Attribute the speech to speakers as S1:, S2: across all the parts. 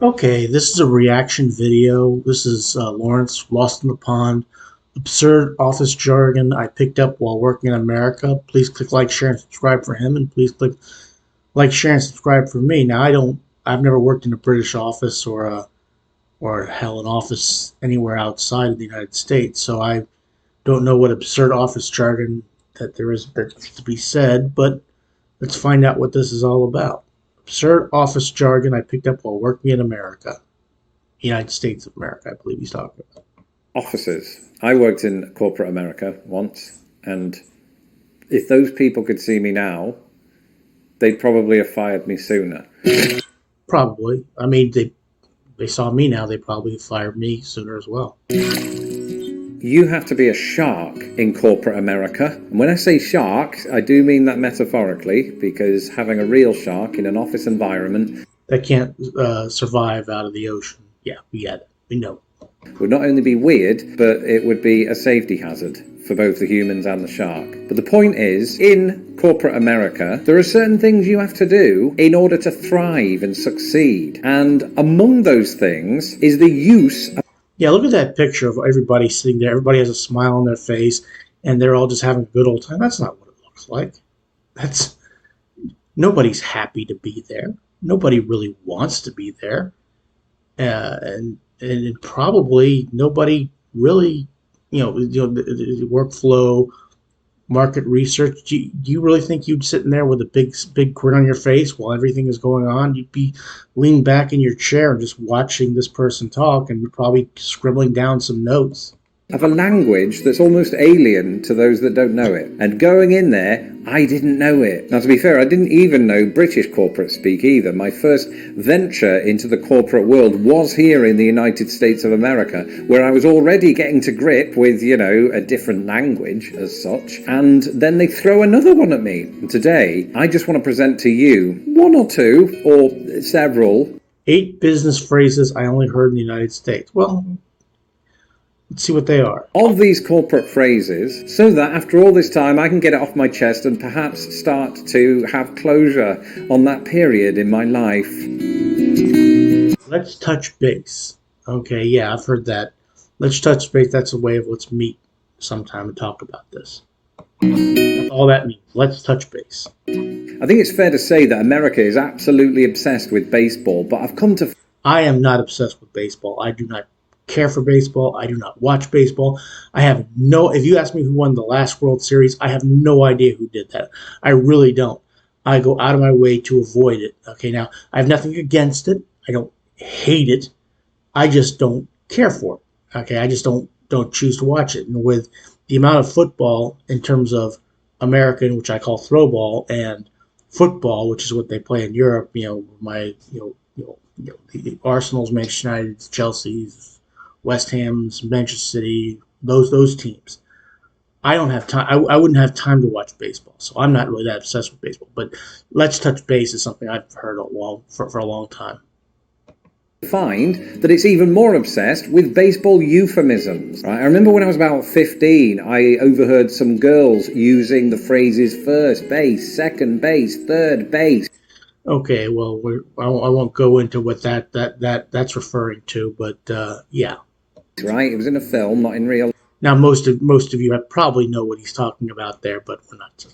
S1: Okay, this is a reaction video. This is Lawrence, Lost in the Pond. Absurd office jargon I picked up while working in America. Please click like, share, and subscribe for him, and please click like, share, and subscribe for me. Now, I've never worked in a British office or hell, an office anywhere outside of the United States, so I don't know what absurd office jargon that there is to be said, but let's find out what this is all about. Absurd office jargon I picked up while working in America. United States of America, I believe he's talking about.
S2: Offices. I worked in corporate America once, and if those people could see me now, they'd probably have fired me sooner.
S1: Probably. I mean, they saw me now, they probably fired me sooner as well.
S2: You have to be a shark in corporate America. And when I say shark, I do mean that metaphorically, because having a real shark in an office environment
S1: that can't survive out of the ocean. Yeah, we get it. We know.
S2: Would not only be weird, but it would be a safety hazard for both the humans and the shark. But the point is, in corporate America, there are certain things you have to do in order to thrive and succeed. And among those things is the use of...
S1: Yeah, look at that picture of everybody sitting there. Everybody has a smile on their face, and they're all just having a good old time. That's not what it looks like. Nobody's happy to be there. Nobody really wants to be there. And probably nobody really, the workflow, market research. Do you really think you'd sitting there with a big grin on your face while everything is going on? You'd be leaning back in your chair and just watching this person talk, and probably scribbling down some notes.
S2: Of a language that's almost alien to those that don't know it. And going in there, I didn't know it. Now, to be fair, I didn't even know British corporate speak either. My first venture into the corporate world was here in the United States of America, where I was already getting to grip with, a different language as such. And then they throw another one at me. And today, I just want to present to you one or two, or several.
S1: 8 business phrases I only heard in the United States. Well, let's see what they are.
S2: Of these corporate phrases, so that after all this time I can get it off my chest and perhaps start to have closure on that period in my life.
S1: Let's touch base. Okay, yeah, I've heard that. Let's touch base, that's a way of let's meet sometime and talk about this. That's all that means. Let's touch base.
S2: I think it's fair to say that America is absolutely obsessed with baseball, but I've come to...
S1: I am not obsessed with baseball. I do not care for baseball. I do not watch baseball. If you ask me who won the last World Series, I have no idea who did that. I really don't. I go out of my way to avoid it. Okay, now, I have nothing against it. I don't hate it. I just don't care for it. Okay, I just don't choose to watch it. And with the amount of football in terms of American, which I call throwball, and football, which is what they play in Europe, the Arsenal's, Manchester United's, Chelsea's, West Ham's, Manchester City, those teams. I don't have time. I wouldn't have time to watch baseball, so I'm not really that obsessed with baseball. But let's touch base is something I've heard for a long time.
S2: Find that it's even more obsessed with baseball euphemisms. Right? I remember when I was about 15, I overheard some girls using the phrases first base, second base, third base.
S1: Okay, well, I won't go into what that's referring to, but yeah.
S2: Right, it was in a film, not in real.
S1: Now, most of you probably know what he's talking about there, but we're not.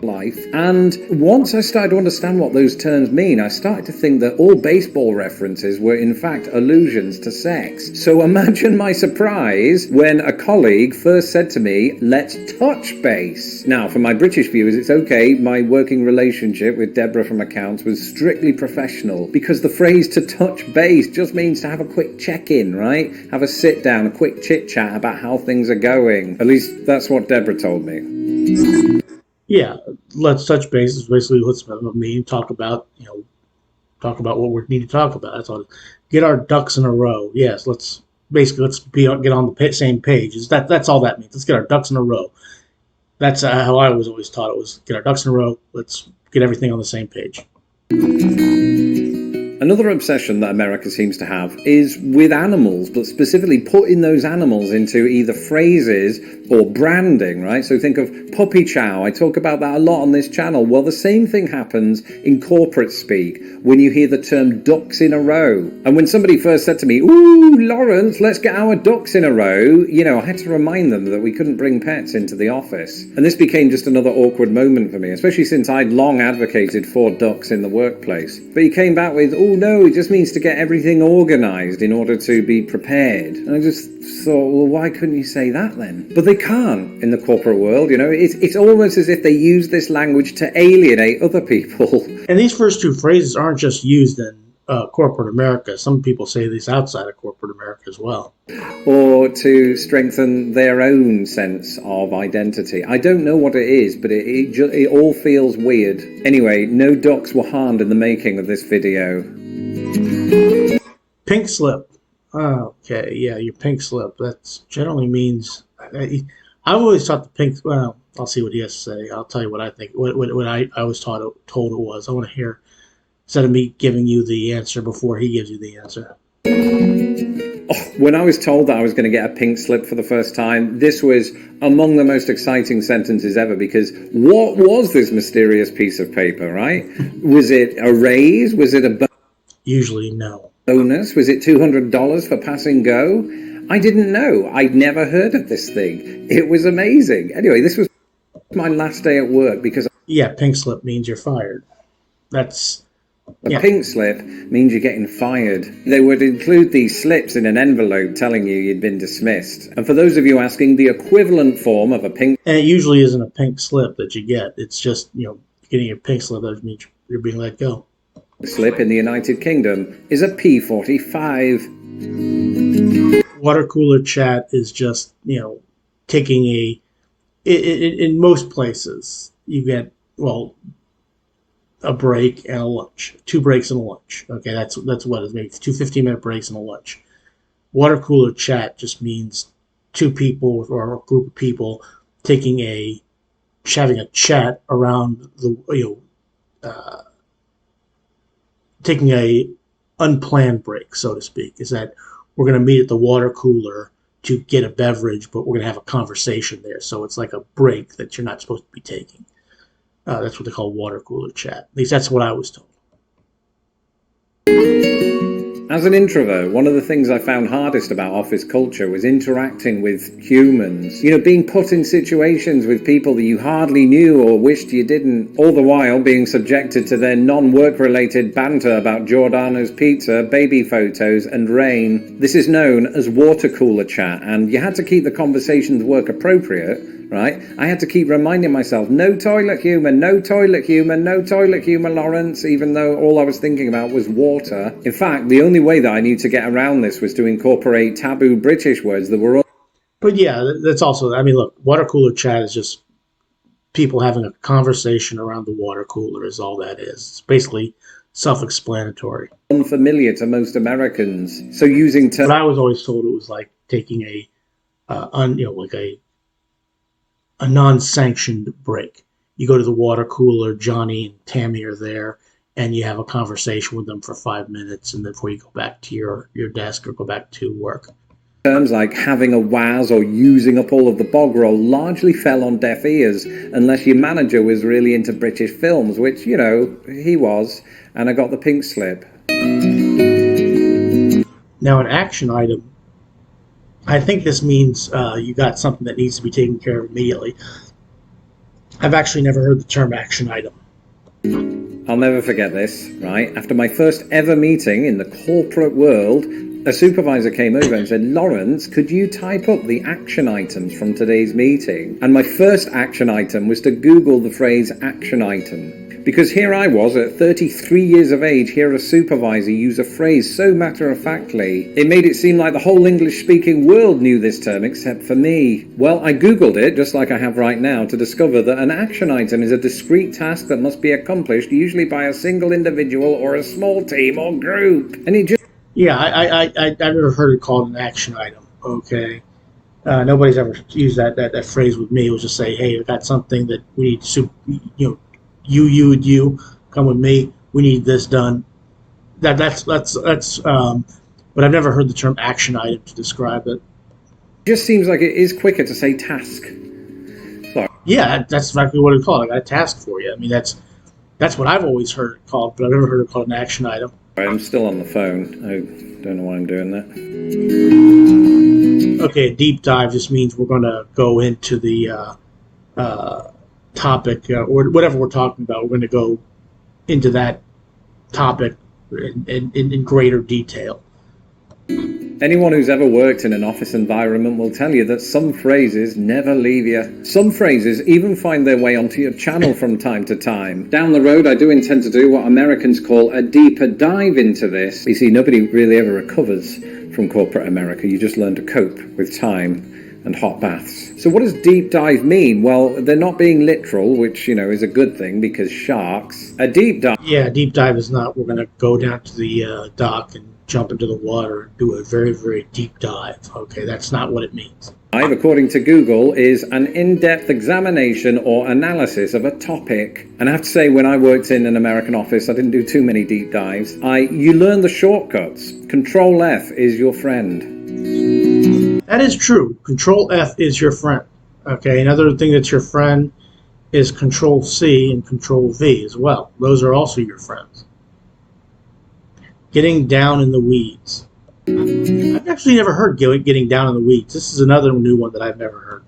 S2: Life. And once I started to understand what those terms mean, I started to think that all baseball references were in fact allusions to sex. So imagine my surprise when a colleague first said to me, "Let's touch base." Now, for my British viewers, it's okay. My working relationship with Deborah from accounts was strictly professional, because the phrase to touch base just means to have a quick check-in, right? Have a sit down, a quick chit-chat about how things are going. At least that's what Deborah told me.
S1: Yeah, let's touch base is basically let's meet and talk about what we need to talk about. That's all. Get our ducks in a row. Yes, let's get on the same page. That's all that means. Let's get our ducks in a row. That's how I was always taught it was. Get our ducks in a row. Let's get everything on the same page.
S2: Another obsession that America seems to have is with animals, but specifically putting those animals into either phrases or branding, right? So think of puppy chow. I talk about that a lot on this channel. Well, the same thing happens in corporate speak when you hear the term ducks in a row. And when somebody first said to me, "Ooh, Lawrence, let's get our ducks in a row," I had to remind them that we couldn't bring pets into the office. And this became just another awkward moment for me, especially since I'd long advocated for ducks in the workplace. But he came back with, "Oh no, it just means to get everything organized in order to be prepared." And I just thought, well, why couldn't you say that then? But they can't in the corporate world, It's almost as if they use this language to alienate other people.
S1: And these first two phrases aren't just used in corporate America. Some people say these outside of corporate America as well.
S2: Or to strengthen their own sense of identity. I don't know what it is, but it all feels weird. Anyway, no ducks were harmed in the making of this video.
S1: Pink slip. Okay, yeah, your pink slip. That generally means... I always thought the pink... Well, I'll see what he has to say. I'll tell you what I think. What I was told it was. I want to hear... Instead of me giving you the answer before he gives you the answer.
S2: When I was told that I was going to get a pink slip for the first time, this was among the most exciting sentences ever, because what was this mysterious piece of paper, right? Was it a raise? Was it a
S1: Usually no.
S2: bonus? Was it $200 for passing go? I didn't know. I'd never heard of this thing. It was amazing. Anyway, this was my last day at work because...
S1: Yeah, pink slip means you're fired. That's...
S2: A pink slip means you're getting fired. They would include these slips in an envelope telling you you'd been dismissed. And for those of you asking, the equivalent form of a pink...
S1: And it usually isn't a pink slip that you get. It's just, getting a pink slip that means you're being let go.
S2: Slip in the United Kingdom is a P45.
S1: Water cooler chat is just, taking a... In most places, you get, a break and a lunch. 2 breaks and a lunch. Okay, that's what it is. Maybe 2 15-minute breaks and a lunch. Water cooler chat just means 2 people or a group of people having a chat around the taking a unplanned break, so to speak. Is that we're going to meet at the water cooler to get a beverage, but we're going to have a conversation there. So it's like a break that you're not supposed to be taking. That's what they call water cooler chat. At least that's what I was told.
S2: As an introvert, one of the things I found hardest about office culture was interacting with humans. Being put in situations with people that you hardly knew or wished you didn't, all the while being subjected to their non-work related banter about Giordano's pizza, baby photos, and rain. This is known as water cooler chat, and you had to keep the conversations work appropriate, right? I had to keep reminding myself, no toilet humor, no toilet humor, no toilet humor, Lawrence, even though all I was thinking about was water. In fact, the only way that I knew to get around this was to incorporate taboo British words that were all...
S1: But yeah, that's also, look, water cooler chat is just people having a conversation around the water cooler is all that is. It's basically self-explanatory.
S2: Unfamiliar to most Americans. So using...
S1: But I was always told it was like taking a non-sanctioned break. You go to the water cooler, Johnny and Tammy are there, and you have a conversation with them for 5 minutes, and before you go back to your desk or go back to work.
S2: Terms like having a waz or using up all of the bog roll largely fell on deaf ears, unless your manager was really into British films, which, he was, and I got the pink slip.
S1: Now, an action item, I think this means you got something that needs to be taken care of immediately. I've actually never heard the term action item.
S2: I'll never forget this, right? After my first ever meeting in the corporate world, a supervisor came over and said, "Lawrence, could you type up the action items from today's meeting?" And my first action item was to Google the phrase action item. Because here I was, at 33 years of age, hear a supervisor use a phrase so matter-of-factly, it made it seem like the whole English-speaking world knew this term except for me. Well, I Googled it, just like I have right now, to discover that an action item is a discrete task that must be accomplished, usually by a single individual or a small team or group. And it just...
S1: Yeah, I've never heard it called an action item, okay? Nobody's ever used that phrase with me. It was just say, hey, I got something that we need to, you come with me. We need this done. That's but I've never heard the term action item to describe it.
S2: Just seems like it is quicker to say task. So,
S1: Yeah, that's exactly what it's called. I got a task for you. I mean, that's what I've always heard it called, but I've never heard it called an action item.
S2: I'm still on the phone. I don't know why I'm doing that.
S1: Okay, a deep dive just means we're going to go into the topic or whatever we're talking about. We're going to go into that topic in greater detail.
S2: Anyone who's ever worked in an office environment will tell you that some phrases never leave you. Some phrases even find their way onto your channel from time to time. Down the road, I do intend to do what Americans call a deeper dive into this. You see, nobody really ever recovers from corporate America. You just learn to cope with time and hot baths. So what does deep dive mean? Well, they're not being literal, which, is a good thing because sharks. A deep dive...
S1: Yeah, deep dive is not we're going to go down to the dock and jump into the water and do a very, very deep dive. Okay, that's not what it means.
S2: According to Google, is an in-depth examination or analysis of a topic. And I have to say, when I worked in an American office, I didn't do too many deep dives. You learn the shortcuts. Control F is your friend.
S1: That is true. Control F is your friend. Okay, another thing that's your friend is Control C and Control V as well. Those are also your friends. Getting down in the weeds. I've actually never heard getting down in the weeds. This is another new one that I've never heard.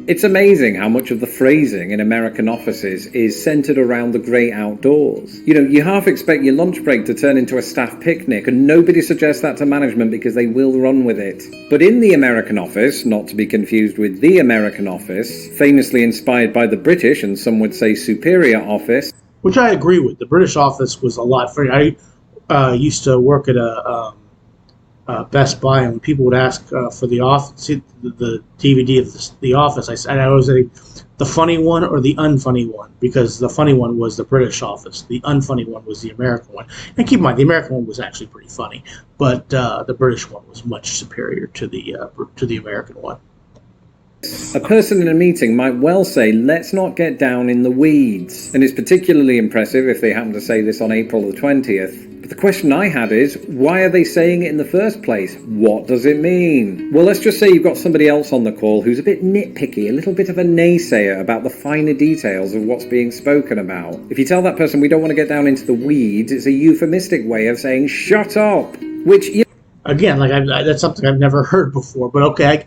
S2: It's amazing how much of the phrasing in American offices is centered around the great outdoors. You half expect your lunch break to turn into a staff picnic, and nobody suggests that to management because they will run with it. But in the American office, not to be confused with the American office, famously inspired by the British and some would say superior office.
S1: Which I agree with. The British office was a lot free. I used to work at a Best Buy, and when people would ask for the DVD of the Office, I always say the funny one or the unfunny one, because the funny one was the British Office, the unfunny one was the American one. And keep in mind, the American one was actually pretty funny, but the British one was much superior to the American one.
S2: A person in a meeting might well say, let's not get down in the weeds. And it's particularly impressive if they happen to say this on April the 20th. But the question I had is, why are they saying it in the first place? What does it mean? Well, let's just say you've got somebody else on the call who's a bit nitpicky, a little bit of a naysayer about the finer details of what's being spoken about. If you tell that person we don't want to get down into the weeds, it's a euphemistic way of saying, shut up! Which,
S1: again, that's something I've never heard before, but okay,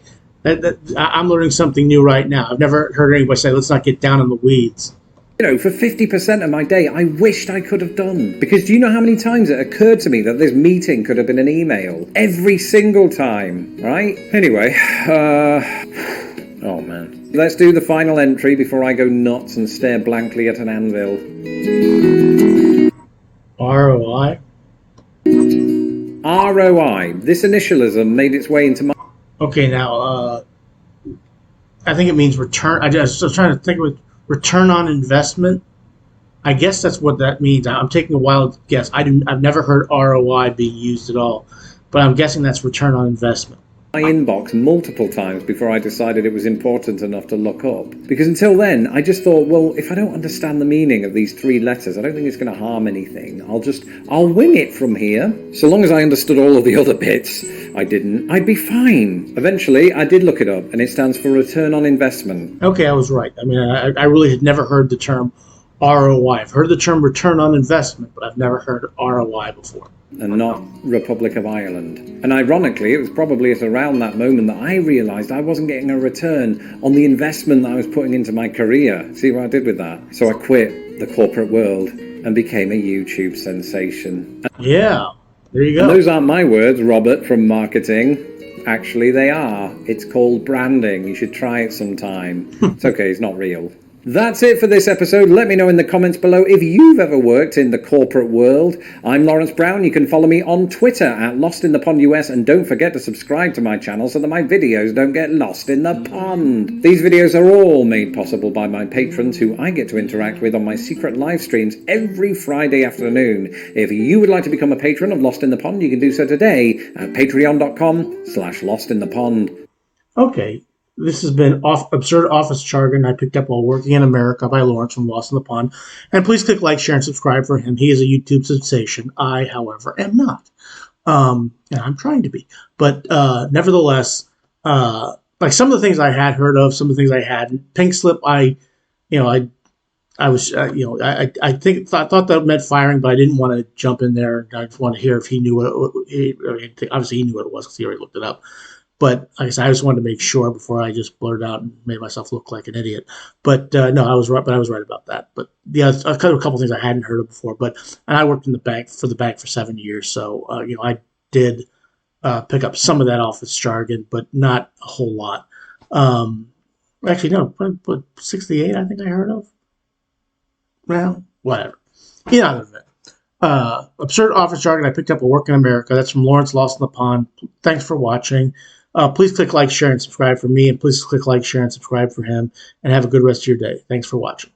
S1: I'm learning something new right now. I've never heard anybody say, let's not get down in the weeds.
S2: For 50% of my day, I wished I could have done. Because do you know how many times it occurred to me that this meeting could have been an email? Every single time, right? Anyway, oh man. Let's do the final entry before I go nuts and stare blankly at an anvil.
S1: ROI?
S2: ROI. This initialism made its way into my...
S1: Okay, now, I think it means return. I was trying to think of return on investment. I guess that's what that means. I'm taking a wild guess. I've never heard ROI being used at all, but I'm guessing that's return on investment.
S2: My inbox multiple times before I decided it was important enough to look up. Because until then, I just thought, well, if I don't understand the meaning of these three letters, I don't think it's going to harm anything. I'll wing it from here. So long as I understood all of the other bits, I'd be fine. Eventually, I did look it up, and it stands for return on investment.
S1: Okay, I was right. I mean, I really had never heard the term ROI. I've heard the term return on investment, but I've never heard ROI before.
S2: And not Republic of Ireland. And ironically, it was probably at around that moment that I realised I wasn't getting a return on the investment that I was putting into my career. See what I did with that? So I quit the corporate world and became a YouTube sensation.
S1: Yeah, there you go.
S2: And those aren't my words, Robert from marketing. Actually, they are. It's called branding. You should try it sometime. It's okay, it's not real. That's it for this episode. Let me know in the comments below if you've ever worked in the corporate world. I'm Lawrence Brown. You can follow me on Twitter at LostInThePondUS, and don't forget to subscribe to my channel so that my videos don't get lost in the pond. These videos are all made possible by my patrons, who I get to interact with on my secret live streams every Friday afternoon. If you would like to become a patron of Lost in the Pond, you can do so today at patreon.com/LostInThePond.
S1: Okay. This has been absurd office jargon I picked up while working in America by Lawrence from Lost in the Pond. And please click like, share, and subscribe for him. He is a YouTube sensation. I, however, am not. And I'm trying to be. But nevertheless, like some of the things I had heard of, some of the things I hadn't. Pink Slip, you know, I was, I think thought that meant firing, but I didn't want to jump in there. I just want to hear if he knew obviously he knew what it was because he already looked it up. But like I said, I just wanted to make sure before I just blurted out and made myself look like an idiot. But no, I was right. But I was right about that. But yeah, a couple things I hadn't heard of before. But and I worked in the bank for 7 years, so I did pick up some of that office jargon, but not a whole lot. Um, Actually, no, but 68 I think I heard of. Well, whatever. Yeah, absurd office jargon I picked up at work in America. That's from Lawrence Lost in the Pond. Thanks for watching. Please click like, share, and subscribe for me, and please click like, share, and subscribe for him. And have a good rest of your day. Thanks for watching.